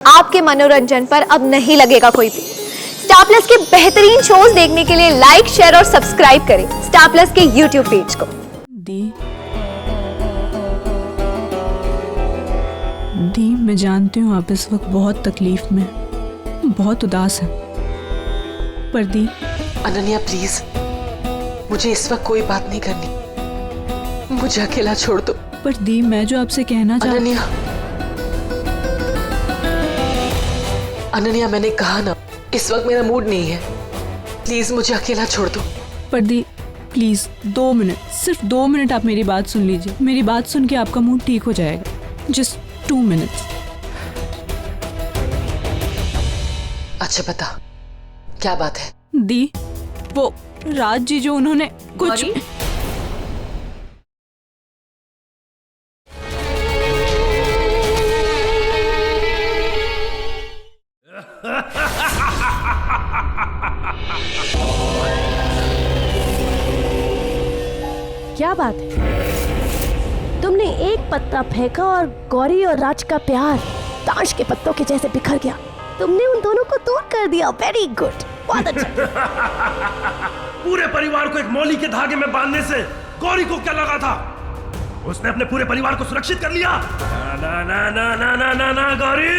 आपके मनोरंजन पर अब नहीं लगेगा कोई भी। स्टार प्लस के बेहतरीन शोज देखने के लिए लाइक, शेयर और सब्सक्राइब करें स्टार प्लस के यूट्यूब पेज को। दी, मैं जानती हूँ आप इस वक्त बहुत तकलीफ में, बहुत उदास हैं। पर दी, अनन्या प्लीज, मुझे इस वक्त कोई बात नहीं करनी, मुझे अकेला छोड़ दो। पर दी, मैं जो आपसे कहना अनन्या, मैंने कहा ना, इस वक्त मेरा मूड नहीं है, प्लीज मुझे अकेला छोड़ दो। पर दी प्लीज 2 मिनट, सिर्फ 2 मिनट आप मेरी बात सुन लीजिए। मेरी बात सुन के आपका मूड ठीक हो जाएगा। Just 2 minutes. अच्छा बता, क्या बात है? दी, वो राज जी जो उन्होंने कुछ क्या बात है? तुमने एक पत्ता फेंका और गौरी और राज का प्यार ताश के पत्तों के जैसे बिखर गया। तुमने उन दोनों को दूर कर दिया। वेरी गुड, बहुत अच्छा। पूरे परिवार को एक मौली के धागे में बांधने से गौरी को क्या लगा था? उसने अपने पूरे परिवार को सुरक्षित कर लिया। ना ना ना ना ना ना ना गौरी,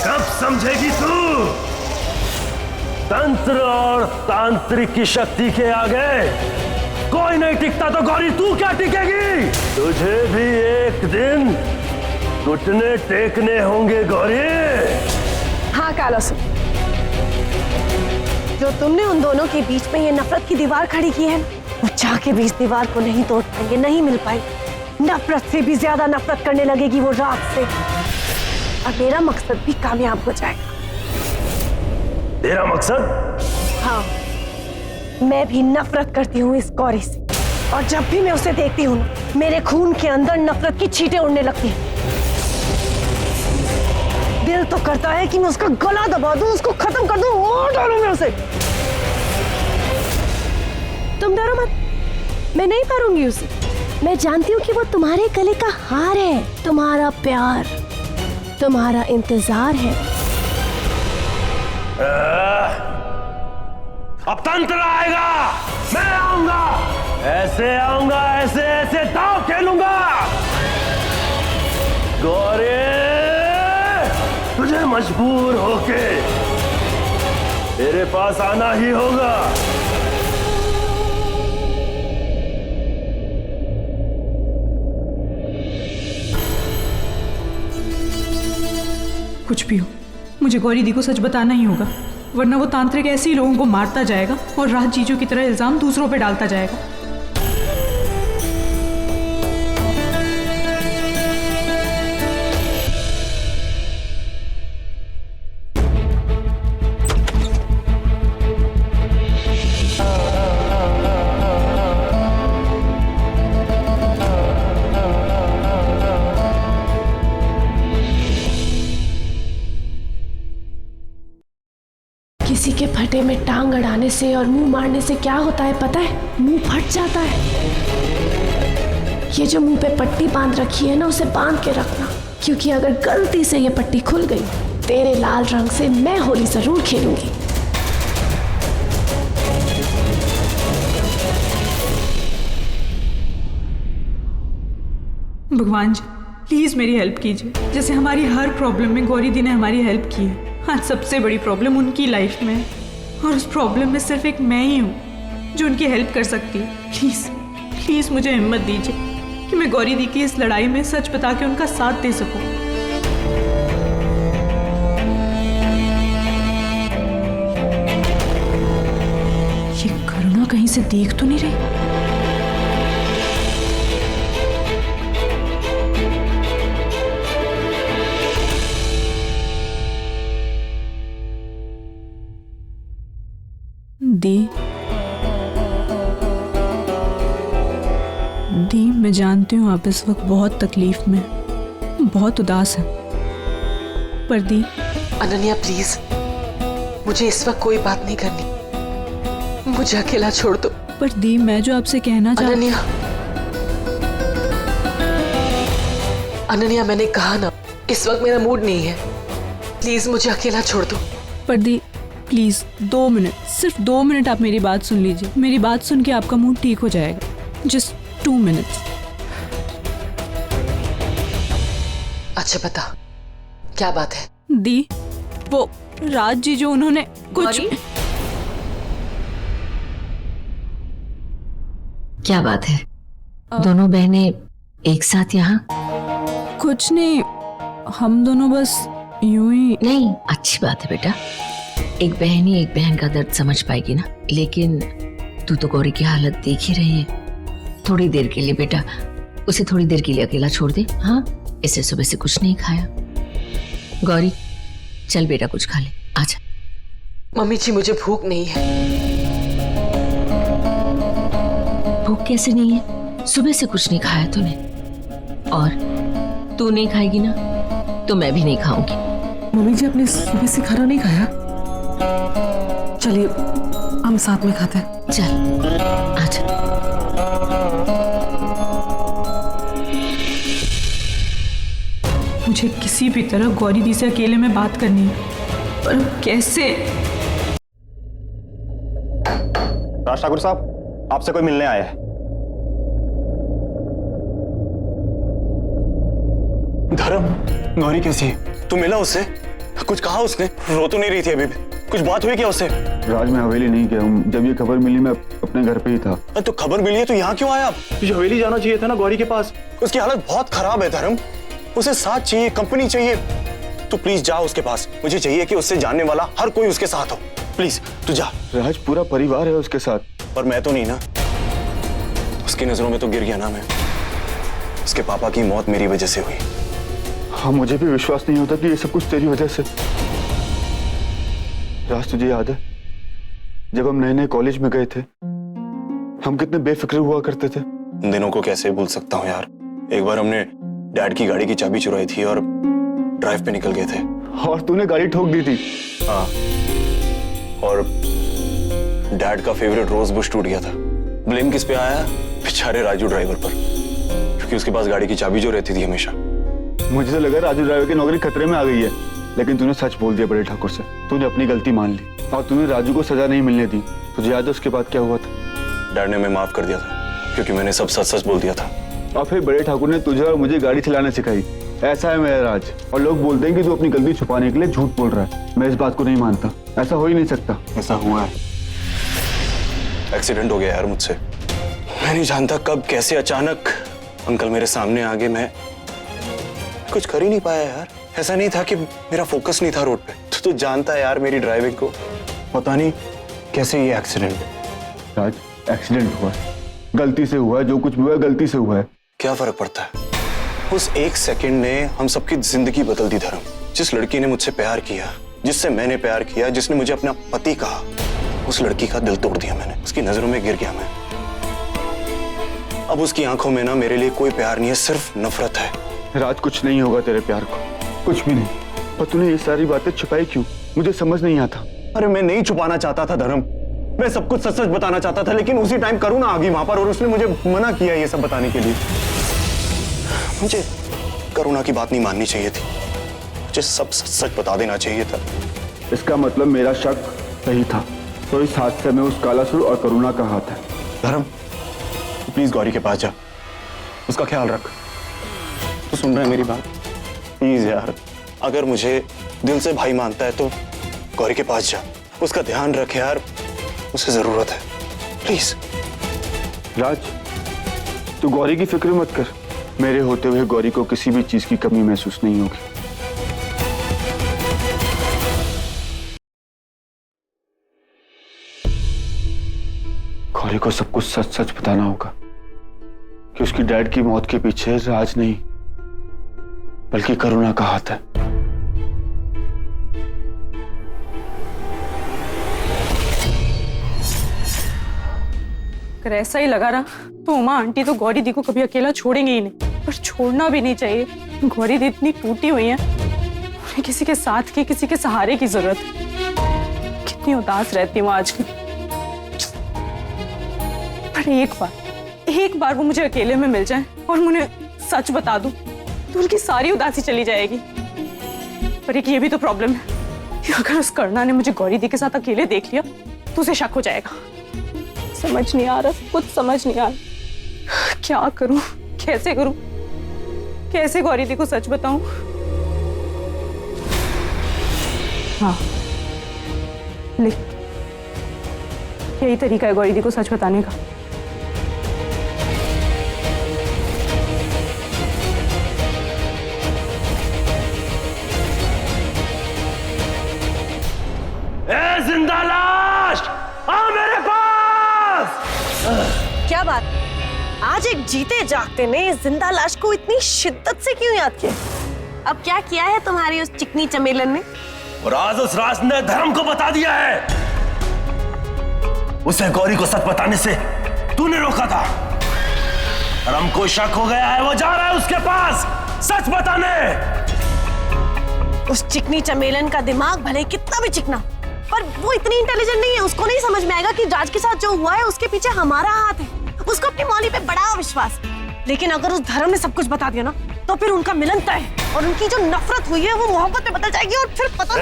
कब समझेगी तू? तंत्र और तांत्रिक की शक्ति के आगे कोई नहीं टिकता, तो गौरी तू क्या टिकेगी? तुझे भी एक दिन घुटने टेकने होंगे गौरी। हाँ कालस, जो तुमने उन दोनों के बीच में ये नफरत की दीवार खड़ी की है, वो चाह के भी इस दीवार को नहीं तोड़ पाएंगे, नहीं मिल पाएंगे। नफरत से भी ज्यादा नफरत करने लगेगी वो राज से, और मेरा मकसद भी कामयाब हो जाएगा। तेरा मकसद? हाँ, मैं भी नफरत करती हूँ इस गौरी से, और जब भी मैं उसे देखती हूँ मेरे खून के अंदर नफरत की छींटें उड़ने लगती हैं। दिल तो करता है कि मैं उसका गला दबा दूं, उसको खत्म कर दूं, मार डालूं मैं उसे। तुम डरो मत, मैं नहीं मारूंगी उसे। मैं जानती हूँ कि वो तुम्हारे गले का हार है, तुम्हारा प्यार, तुम्हारा इंतजार है। अब तंत्र आएगा, मैं आऊंगा, ऐसे आऊंगा, ऐसे ऐसे दांव खेलूंगा। गौरी, तुझे मजबूर होके तेरे पास आना ही होगा। कुछ भी हो, मुझे गौरी दी को सच बताना ही होगा, वरना वो तांत्रिक ऐसे ही लोगों को मारता जाएगा और राज जीजू की तरह इल्जाम दूसरों पे डालता जाएगा। किसी के फटे में टांग अड़ाने से और मुंह मारने से क्या होता है पता है? मुंह फट जाता है। ये जो मुंह पे पट्टी बांध रखी है ना, उसे बांध के रखना, क्योंकि अगर गलती से ये पट्टी खुल गई, तेरे लाल रंग से मैं होली जरूर खेलूंगी। भगवान जी, प्लीज मेरी हेल्प कीजिए। जैसे हमारी हर प्रॉब्लम में गौरी दी ने हमारी हेल्प की है, आज सबसे बड़ी प्रॉब्लम उनकी लाइफ में है, और उस प्रॉब्लम में सिर्फ एक मैं ही हूँ जो उनकी हेल्प कर सकती है। प्लीज प्लीज मुझे हिम्मत दीजिए कि मैं गौरी दी की इस लड़ाई में सच बता के उनका साथ दे सकूं। ये करुणा कहीं से देख तो नहीं रही? दी, मैं जानती हूँ आप इस वक्त बहुत तकलीफ में, बहुत उदास हैं। पर दी, अनन्या प्लीज, मुझे इस वक्त कोई बात नहीं करनी, मुझे अकेला छोड़ दो। पर दी, मैं जो आपसे कहना अनन्या, मैंने कहा ना, इस वक्त मेरा मूड नहीं है, प्लीज मुझे अकेला छोड़ दो। पर दी प्लीज 2 मिनट, सिर्फ 2 मिनट आप मेरी बात सुन लीजिए। मेरी बात सुन के आपका मूड ठीक हो जाएगा। Just 2 minutes. अच्छा बता, क्या बात है? दी वो राज जी जो उन्होंने कुछ क्या बात है? दोनों बहनें एक साथ यहाँ? कुछ नहीं, हम दोनों बस यूं ही। नहीं, अच्छी बात है बेटा। एक बहन ही एक बहन का दर्द समझ पाएगी ना। लेकिन तू तो गौरी की हालत देख ही रही है। थोड़ी देर के लिए बेटा उसे थोड़ी देर के लिए अकेला छोड़ दे। हाँ, इसे सुबह से कुछ नहीं खाया। गौरी चल बेटा कुछ खा ले, आजा। मम्मी जी मुझे भूख नहीं है। भूख कैसे नहीं है? सुबह से कुछ नहीं खाया तूने, और तू नहीं खाएगी ना तो मैं भी नहीं खाऊंगी। मम्मी जी आपने सुबह से खाना नहीं खाया? चलिए हम साथ में खाते हैं। चल आजा। मुझे किसी भी तरह गौरी दी से अकेले में बात करनी है, पर कैसे? राज ठाकुर साहब, आपसे कोई मिलने आया है। धर्म, गौरी कैसी है? तू मिला उससे? कुछ कहा उसने? रो तो नहीं रही थी अभी भी। कुछ बात हुई क्या उससे? राज मैं हवेली नहीं गया हूँ। जब ये खबर मिली मैं अपने घर पे ही था। तो खबर मिली है तो यहाँ क्यों आया आप? तुझे हवेली जाना चाहिए था ना गौरी के पास। उसकी हालत बहुत खराब है धर्म, उसे साथ चाहिए, कंपनी चाहिए। तू प्लीज जा उसके पास। मुझे चाहिए कि उससे जानने वाला हर कोई उसके साथ हो। प्लीज तू जा। राज पूरा परिवार है उसके साथ। पर मैं तो नहीं ना। उसकी नजरों में तो गिर गया ना मैं। उसके पापा की मौत मेरी वजह से हुई। हाँ, मुझे भी विश्वास नहीं होता कि ये सब कुछ तेरी वजह से। राज तुझे याद है जब हम नए नए कॉलेज में गए थे, हम कितने बेफिक्र हुआ करते थे। उन दिनों को कैसे भूल सकता हूँ यार। एक बार हमने डैड की गाड़ी की चाबी चुराई थी और ड्राइव पे निकल गए थे। और तूने गाड़ी ठोक दी थी। हाँ, और डैड का फेवरेट रोज बुश टूट गया था। ब्लेम किस पे आया? बेचारे राजू ड्राइवर पर, क्योंकि उसके पास गाड़ी की चाबी जो रहती थी हमेशा। मुझे तो लगा राजू ड्राइवर की नौकरी खतरे में आ गई है, लेकिन तूने सच बोल दिया बड़े ठाकुर से। तूने अपनी गलती मान ली और तूने राजू को सजा नहीं मिलने दी। तुझे याद है उसके बाद क्या हुआ था? डैड ने हमें माफ कर दिया था क्योंकि मैंने सब सच सच बोल दिया था। और फिर बड़े ठाकुर ने तुझे और मुझे गाड़ी चलाना सिखाई। ऐसा है मेरा राज। और लोग बोलते हैं कि तू अपनी गलती छुपाने के लिए झूठ बोल रहा है। मैं इस बात को नहीं मानता। ऐसा हो ही नहीं सकता। ऐसा हुआ है। एक्सीडेंट हो गया यार मुझसे। मैं नहीं जानता कब कैसे अचानक अंकल मेरे सामने आ गए। मैं कुछ कर ही नहीं पाया यार। ऐसा नहीं था कि मेरा फोकस नहीं था रोड पे। तो जानता है यार मेरी ड्राइविंग को। पता नहीं कैसे ये एक्सीडेंट। राज, एक्सीडेंट हुआ है, गलती से हुआ है। जो कुछ भी हुआ है गलती से हुआ है। क्या फर्क पड़ता है? उस एक सेकंड ने हम सबकी जिंदगी बदल दी धर्म। जिस लड़की ने मुझसे प्यार किया, जिससे मैंने प्यार किया, जिसने मुझे अपना पति कहा, उस लड़की का दिल तोड़ दिया मैंने। उसकी नजरों में गिर गया मैं। अब उसकी आंखों में ना मेरे लिए कोई प्यार नहीं है, सिर्फ नफरत है। राज, कुछ नहीं होगा तेरे प्यार को, कुछ भी नहीं। पर तूने ये सारी बातें छुपाई क्यों? मुझे समझ नहीं आता। अरे मैं नहीं छुपाना चाहता था धर्म, मैं सब कुछ सच सच बताना चाहता था, लेकिन उसी टाइम करुणा आ गई वहां पर और उसने मुझे मना किया ये सब बताने के लिए। मुझे करुणा की बात नहीं माननी चाहिए थी। मुझे सब सच सच बता देना चाहिए था। इसका मतलब मेरा शक सही था। तो इस हादसे में उस कालासुर और करुणा का हाथ है। धर्म, प्लीज गौरी के पास जा, उसका ख्याल रख। तो सुन रहा है मेरी बात? प्लीज यार, अगर मुझे दिल से भाई मानता है तो गौरी के पास जा, उसका ध्यान रख यार, उसे जरूरत है। प्लीज। राज, तू गौरी की फिक्र मत कर। मेरे होते हुए गौरी को किसी भी चीज की कमी महसूस नहीं होगी। गौरी को सब कुछ सच सच बताना होगा कि उसकी डैड की मौत के पीछे राज नहीं बल्कि करुणा का हाथ है। अगर ऐसा ही लगा रहा तो उमा आंटी तो गौरी दी को कभी अकेला छोड़ेंगे ही नहीं। पर छोड़ना भी नहीं चाहिए। गौरी दी इतनी टूटी हुई है, उन्हें किसी के साथ की, किसी के सहारे की जरूरत है। कितनी उदास रहती हूँ आजकल। पर एक बार वो मुझे अकेले में मिल जाए और मुझे सच बता दूं तो उनकी सारी उदासी चली जाएगी। पर एक ये भी तो प्रॉब्लम है कि अगर उस करना ने मुझे गौरी दी के साथ अकेले देख लिया तो उसे शक हो जाएगा। समझ नहीं आ रहा, कुछ समझ नहीं आ रहा, क्या करूं, कैसे करूं, कैसे गौरी दी को सच बताऊं। हाँ, यही तरीका है गौरी दी को सच बताने का। ए जिंदा लाश, आ मेरे पास। क्या बात, आज एक जीते जागते ने जिंदा लाश को इतनी शिद्दत से क्यों याद किया? अब क्या किया है तुम्हारी उस चिकनी चमेलन ने? और आज उस राज ने धर्म को बता दिया है। उसे गौरी को सच बताने से तूने रोका था। धर्म को शक हो गया है, वो जा रहा है उसके पास सच बताने। उस चिकनी चमेलन का दिमाग भले कितना भी चिकना, पर वो इतनी इंटेलिजेंट नहीं है। उसको नहीं समझ में आएगा कि राज के साथ जो हुआ है उसके पीछे हमारा हाथ है। उसको अपनी मौली पे बड़ा विश्वास, लेकिन अगर उस धर्म ने सब कुछ बता दिया ना तो फिर उनका मिलन तय है और उनकी जो नफरत हुई है वो मोहब्बत में बदल जाएगी और फिर पता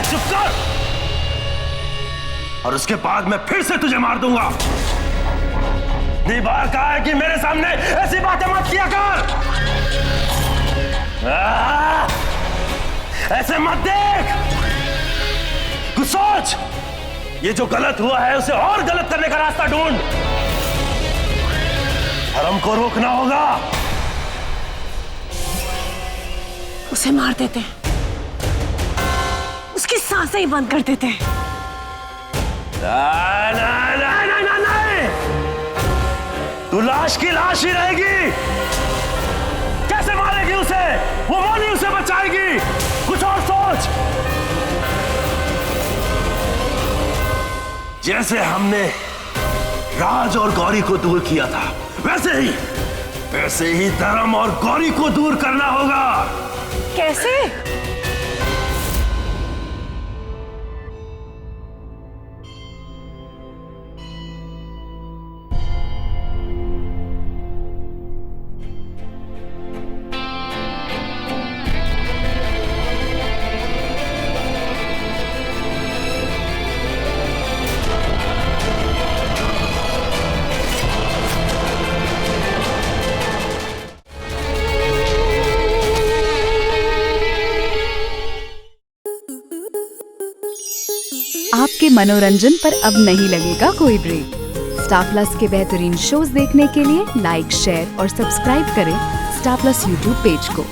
चुप कर। और उसके बाद मैं फिर से तुझे मार दूंगा। इतनी बार कहा है कि मेरे सामने ऐसी बातें मत किया कर। ऐसे मत देख, कुछ सोच। ये जो गलत हुआ है उसे और गलत करने का रास्ता ढूंढ। धर्म को रोकना होगा। उसे मार देते हैं, उसकी सांसें ही बंद कर देते हैं। नहीं, तू लाश की लाश ही रहेगी। कैसे मारेगी उसे? वो मौली उसे बचाएगी। कुछ और सोच। जैसे हमने राज और गौरी को दूर किया था वैसे ही धर्म और गौरी को दूर करना होगा। कैसे? आपके मनोरंजन पर अब नहीं लगेगा कोई ब्रेक। स्टार प्लस के बेहतरीन शोज देखने के लिए लाइक, शेयर और सब्सक्राइब करें स्टार प्लस यूट्यूब पेज को।